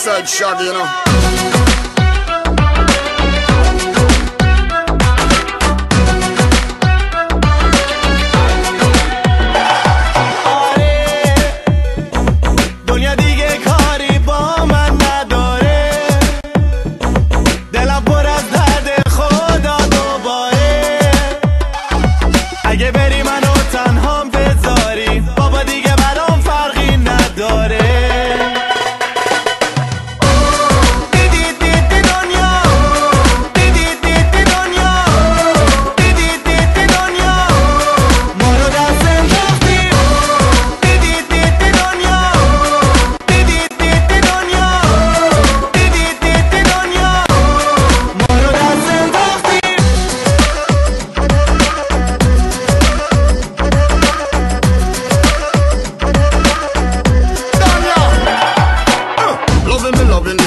alongside Shaggy, you know. اگه بری منو تنهام بذاری بابا دیگه برام فرقی نداره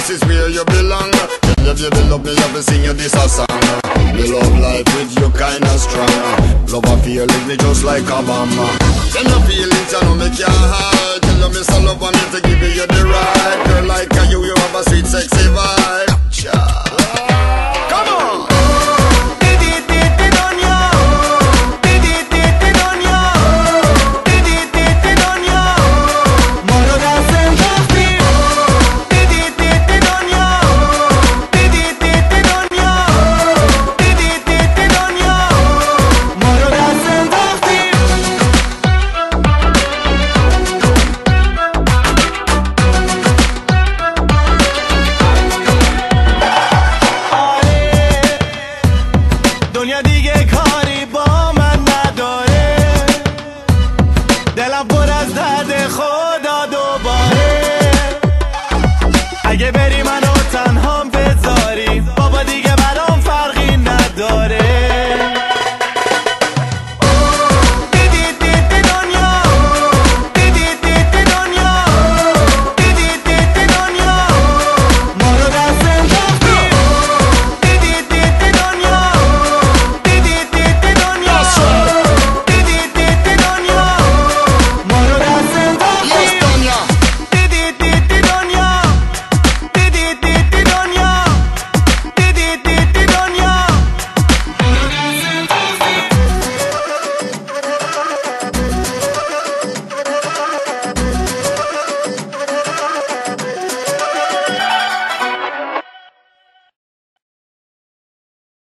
This is where you belong. If you love me, I will sing you this a song. Me love life with you kinda strong. Love a feeling me just like a bomb. Then the feelings I know make you hard. Tell me some love on me to give you the right. Girl like you have a sweet sexy vibe. Come on. دنیا دیگه کاری با من نداره دلم پر از درد خدا دوباره